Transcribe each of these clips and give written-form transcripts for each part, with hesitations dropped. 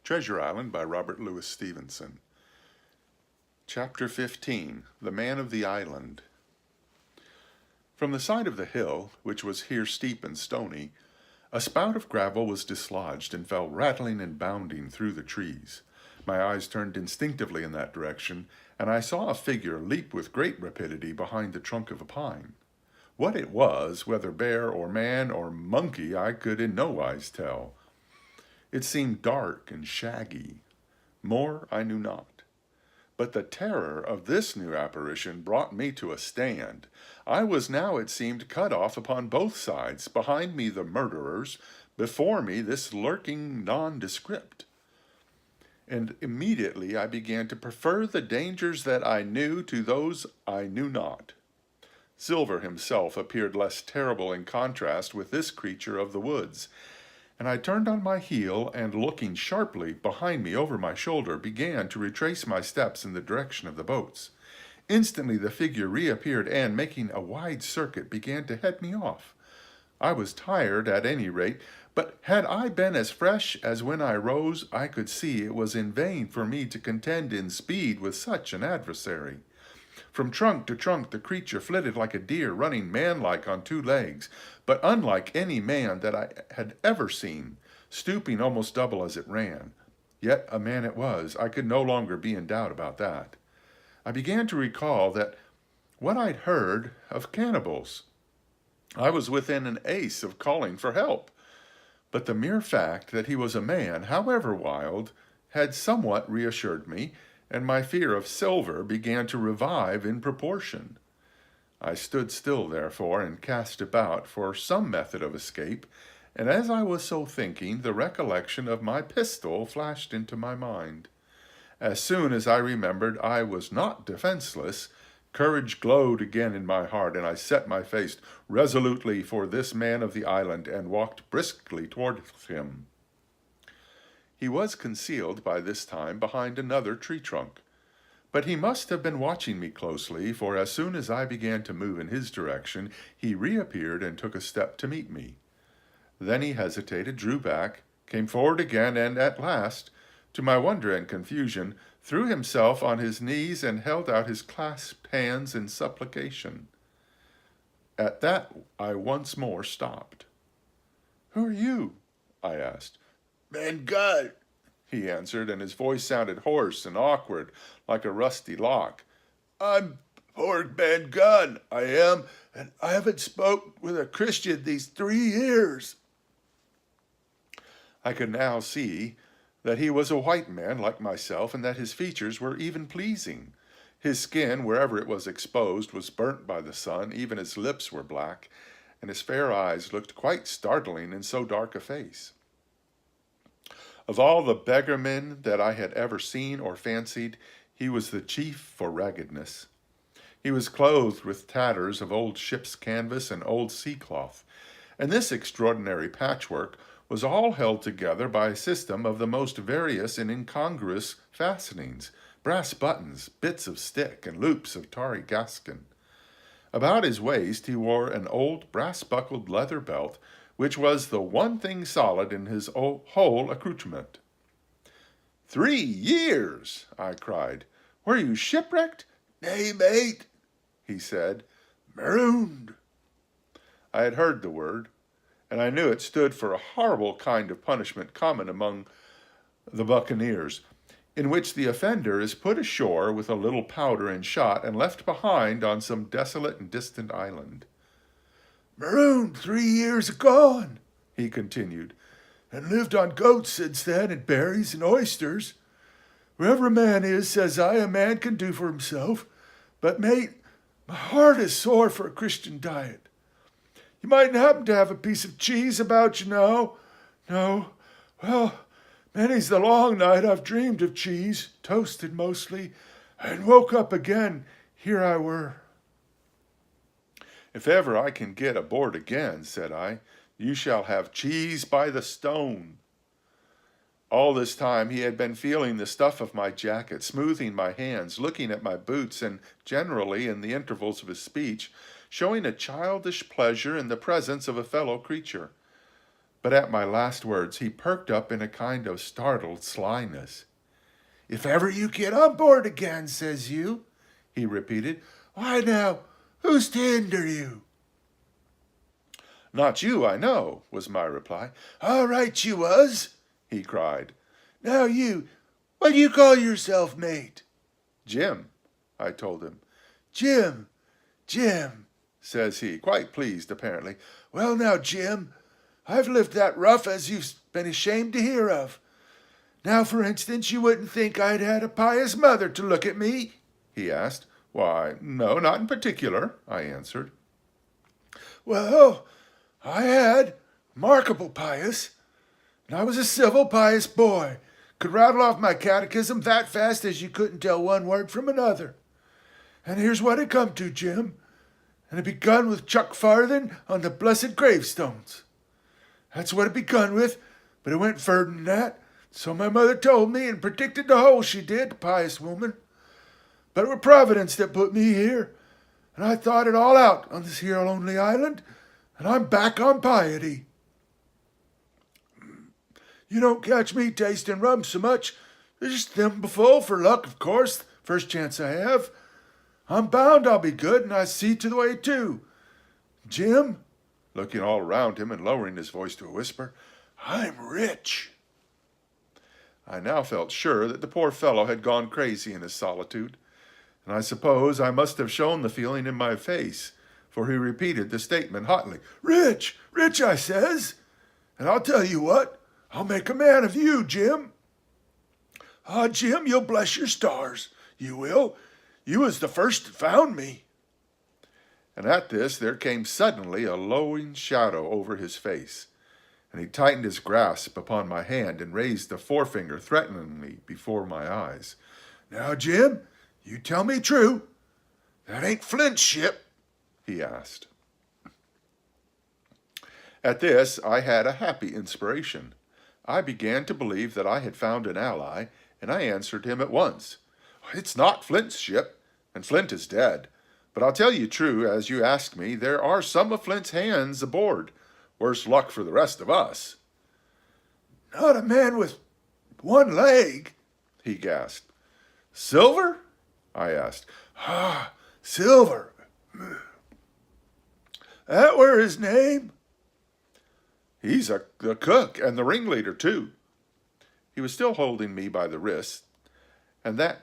Treasure Island by Robert Louis Stevenson. Chapter 15. The Man of the Island. From the side of the hill, which was here steep and stony, a spout of gravel was dislodged and fell rattling and bounding through the trees. My eyes turned instinctively in that direction, and I saw a figure leap with great rapidity behind the trunk of a pine. What it was, whether bear or man or monkey, I could in no wise tell. It seemed dark and shaggy. More I knew not. But the terror of this new apparition brought me to a stand. I was now, it seemed, cut off upon both sides, behind me the murderers, before me this lurking nondescript. And immediately I began to prefer the dangers that I knew to those I knew not. Silver himself appeared less terrible in contrast with this creature of the woods, and I turned on my heel and, looking sharply behind me over my shoulder, began to retrace my steps in the direction of the boats. Instantly the figure reappeared and, making a wide circuit, began to head me off. I was tired at any rate, but had I been as fresh as when I rose, I could see it was in vain for me to contend in speed with such an adversary. From trunk to trunk the creature flitted like a deer running manlike on two legs, but unlike any man that I had ever seen, stooping almost double as it ran. Yet a man it was. I could no longer be in doubt about that. I began to recall that what I'd heard of cannibals. I was within an ace of calling for help, but the mere fact that he was a man, however wild, had somewhat reassured me, and my fear of Silver began to revive in proportion. I stood still, therefore, and cast about for some method of escape, and as I was so thinking, the recollection of my pistol flashed into my mind. As soon as I remembered I was not defenseless, courage glowed again in my heart, and I set my face resolutely for this man of the island and walked briskly toward him. He was concealed by this time behind another tree trunk, but he must have been watching me closely, for as soon as I began to move in his direction, he reappeared and took a step to meet me. Then he hesitated, drew back, came forward again, and at last, to my wonder and confusion, threw himself on his knees and held out his clasped hands in supplication. At that I once more stopped. "Who are you?" I asked. "Man God," he answered, and his voice sounded hoarse and awkward, like a rusty lock. "I'm poor man God, I am, and I haven't spoke with a Christian these 3 years." I could now see that he was a white man like myself, and that his features were even pleasing. His skin, wherever it was exposed, was burnt by the sun, even his lips were black, and his fair eyes looked quite startling in so dark a face. Of all the beggarmen that I had ever seen or fancied, he was the chief for raggedness. He was clothed with tatters of old ship's canvas and old sea-cloth, and this extraordinary patchwork was all held together by a system of the most various and incongruous fastenings, brass buttons, bits of stick, and loops of tarry gaskin. About his waist he wore an old brass-buckled leather belt, which was the one thing solid in his whole accoutrement. 3 years!" I cried. "Were you shipwrecked?" "Nay, mate," he said. "Marooned." I had heard the word, and I knew it stood for a horrible kind of punishment common among the buccaneers, in which the offender is put ashore with a little powder and shot and left behind on some desolate and distant island. "Marooned 3 years agone," he continued, "and lived on goats since then, and berries and oysters. Wherever a man is, says I, a man can do for himself. But, mate, my heart is sore for a Christian diet. You mightn't happen to have a piece of cheese about you now. No. Well, many's the long night I've dreamed of cheese, toasted mostly, and woke up again, here I were." "If ever I can get aboard again," said I, "you shall have cheese by the stone." All this time he had been feeling the stuff of my jacket, smoothing my hands, looking at my boots, and generally, in the intervals of his speech, showing a childish pleasure in the presence of a fellow creature. But at my last words he perked up in a kind of startled slyness. "If ever you get on board again, says you," he repeated. "Why now, who's to hinder you?" "Not you, I know," was my reply. "All right you was," he cried. "Now what do you call yourself, mate?" "Jim," I told him. "Jim, Jim," says he, quite pleased apparently. "Well now, Jim, I've lived that rough as you've been ashamed to hear of. Now, for instance, you wouldn't think I'd had a pious mother to look at me?" he asked. "Why, no, not in particular," I answered. "Well, I had, remarkable pious, and I was a civil, pious boy. Could rattle off my catechism that fast as you couldn't tell one word from another. And here's what it come to, Jim. And it begun with Chuck Farthing on the blessed gravestones. That's what it begun with, but it went further than that. So my mother told me and predicted the whole, she did, the pious woman. But it were Providence that put me here, and I thought it all out on this here lonely island, and I'm back on piety. You don't catch me tasting rum so much. There's just thimbleful for luck, of course, first chance I have. I'm bound I'll be good, and I see to the way too. Jim," looking all around him and lowering his voice to a whisper, "I'm rich." I now felt sure that the poor fellow had gone crazy in his solitude, and I suppose I must have shown the feeling in my face, for he repeated the statement hotly. "Rich, rich, I says. And I'll tell you what, I'll make a man of you, Jim. Ah, Jim, you'll bless your stars. You will. You was the first that found me." And at this there came suddenly a lowering shadow over his face, and he tightened his grasp upon my hand and raised the forefinger threateningly before my eyes. "Now, Jim, you tell me true. That ain't Flint's ship?" he asked. At this I had a happy inspiration. I began to believe that I had found an ally, and I answered him at once. "It's not Flint's ship, and Flint is dead. But I'll tell you true, as you ask me, there are some of Flint's hands aboard. Worse luck for the rest of us." "Not a man with one leg?" he gasped. "Silver?" I asked. "Ah, Silver. That were his name?" "He's the cook and the ringleader, too." He was still holding me by the wrist, and at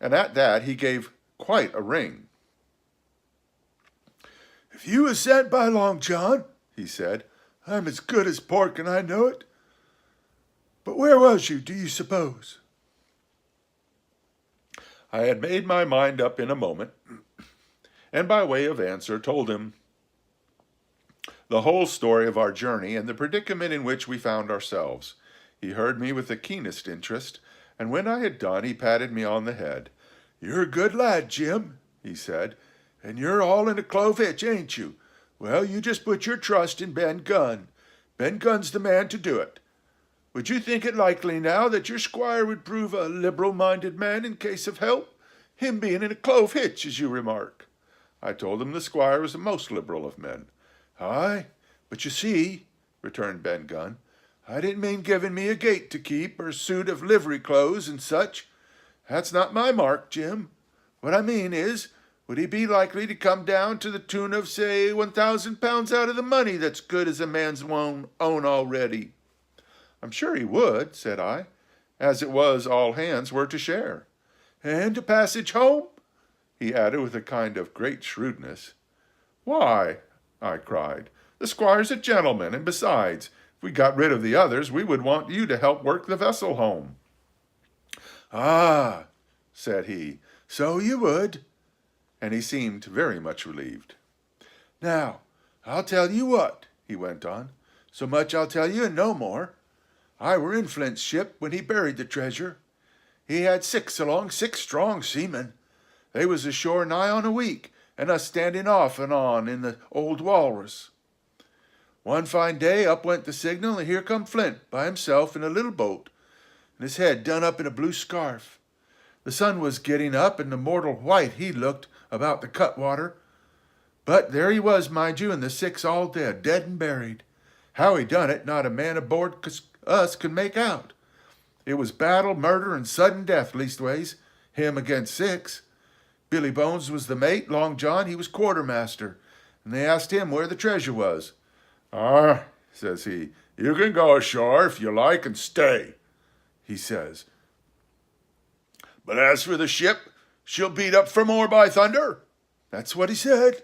that he gave quite a ring. "If you was sent by Long John," he said, "I'm as good as pork, and I know it. But where was you, do you suppose?" I had made my mind up in a moment, and by way of answer told him the whole story of our journey and the predicament in which we found ourselves. He heard me with the keenest interest, and when I had done, he patted me on the head. "You're a good lad, Jim," he said, "and you're all in a clove hitch, ain't you? Well, you just put your trust in Ben Gunn. Ben Gunn's the man to do it. Would you think it likely now that your squire would prove a liberal-minded man in case of help, him being in a clove hitch, as you remark?" I told him the squire was the most liberal of men. "Aye, but you see," returned Ben Gunn, "I didn't mean giving me a gate to keep or suit of livery clothes and such. That's not my mark, Jim. What I mean is, would he be likely to come down to the tune of, say, £1,000 out of the money that's good as a man's own already?" "I'm sure he would," said I, "as it was all hands were to share." "And a passage home?" he added with a kind of great shrewdness. "Why," I cried, "the squire's a gentleman, and besides, if we got rid of the others, we would want you to help work the vessel home." "Ah," said he, "so you would." And he seemed very much relieved. "Now, I'll tell you what," he went on. "So much I'll tell you and no more. I were in Flint's ship when he buried the treasure. He had 6 strong seamen. They was ashore nigh on a week, and us standing off and on in the old walrus. One fine day up went the signal, and here come Flint by himself in a little boat, and his head done up in a blue scarf. The sun was getting up, and the mortal white he looked about the cutwater. But there he was, mind you, and the 6 all dead and buried. How he done it, not a man aboard us could make out. It was battle, murder, and sudden death, leastways. Him against 6. Billy Bones was the mate, Long John, he was quartermaster, and they asked him where the treasure was. "Ah," says he, "you can go ashore if you like and stay," he says. "But as for the ship, she'll beat up for more by thunder." That's what he said.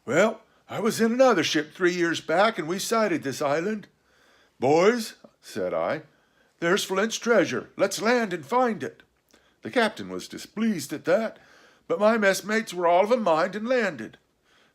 Well, I was in another ship 3 years back, and we sighted this island. "Boys," said I, "there's Flint's treasure. Let's land and find it." The captain was displeased at that, but my messmates were all of a mind and landed.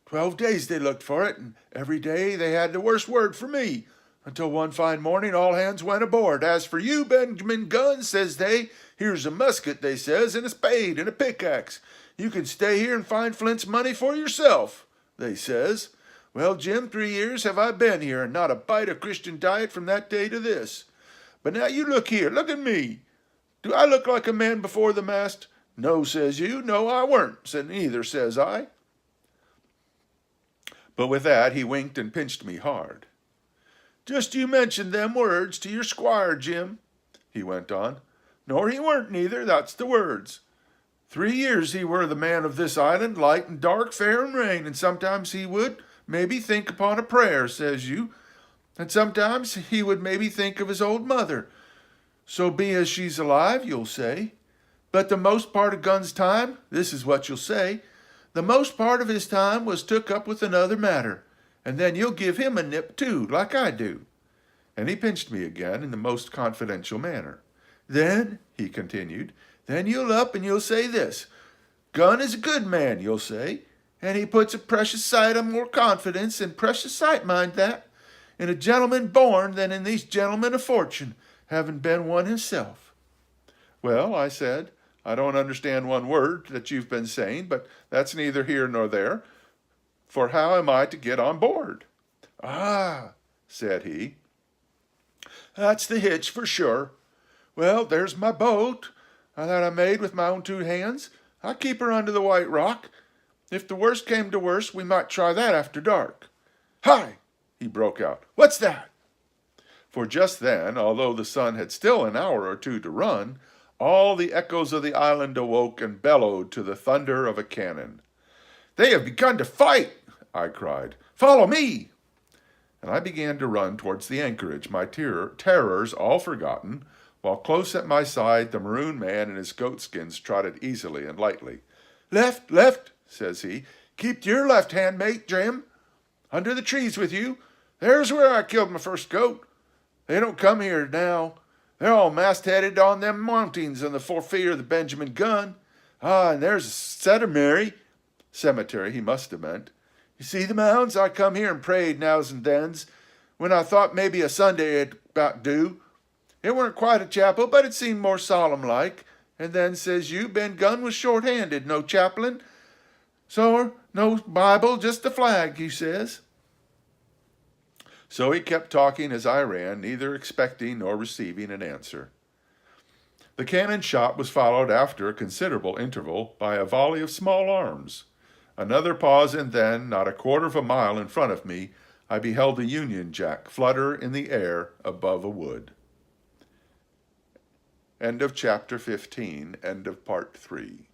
12 days they looked for it, and every day they had the worst word for me, until one fine morning all hands went aboard. "As for you, Benjamin Gunn," says they, "here's a musket," they says, "and a spade and a pickaxe. You can stay here and find Flint's money for yourself," they says. Well, Jim, 3 years have I been here, and not a bite of Christian diet from that day to this. But now you look here, look at me. Do I look like a man before the mast? "No," says you. "No, I weren't," said neither, says I. But with that he winked and pinched me hard. "Just you mentioned them words to your squire, Jim," he went on. "Nor he weren't neither, that's the words. 3 years he were the man of this island, light and dark, fair and rain, and sometimes he would maybe think upon a prayer," says you, "and sometimes he would maybe think of his old mother. So be as she's alive, you'll say. But the most part of Gunn's time, this is what you'll say, the most part of his time was took up with another matter, and then you'll give him a nip too, like I do." And he pinched me again in the most confidential manner. "Then," he continued, "then you'll up and you'll say this, 'Gunn is a good man,' you'll say, 'and he puts a precious sight of more confidence, and precious sight, mind that, in a gentleman born than in these gentlemen of fortune, having been one himself.'" "Well," I said, "I don't understand one word that you've been saying, but that's neither here nor there, for how am I to get on board?" "Ah," said he, "that's the hitch for sure. Well, there's my boat that I made with my own 2 hands. I keep her under the White Rock. If the worst came to worst, we might try that after dark." "Hi!" he broke out. "What's that?" For just then, although the sun had still an hour or 2 to run, all the echoes of the island awoke and bellowed to the thunder of a cannon. "They have begun to fight!" I cried. "Follow me!" And I began to run towards the anchorage, my terrors all forgotten, while close at my side the maroon man in his goatskins trotted easily and lightly. "Left, left," says he. "Keep to your left hand, mate, Jim. Under the trees with you. There's where I killed my first goat. They don't come here now. They're all mast-headed on them mountings and for fear of the Benjamin Gunn. Ah, and there's a cemetery, he must have meant. You see the mounds? I come here and prayed nows and thens, when I thought maybe a Sunday had about due. It weren't quite a chapel, but it seemed more solemn-like. And then, says you, Ben Gunn was short-handed, no chaplain, so no Bible, just the flag, he says." So he kept talking as I ran, neither expecting nor receiving an answer. The cannon shot was followed after a considerable interval by a volley of small arms. Another pause, and then, not a quarter of a mile in front of me, I beheld a Union Jack flutter in the air above a wood. End of chapter 15, end of part 3.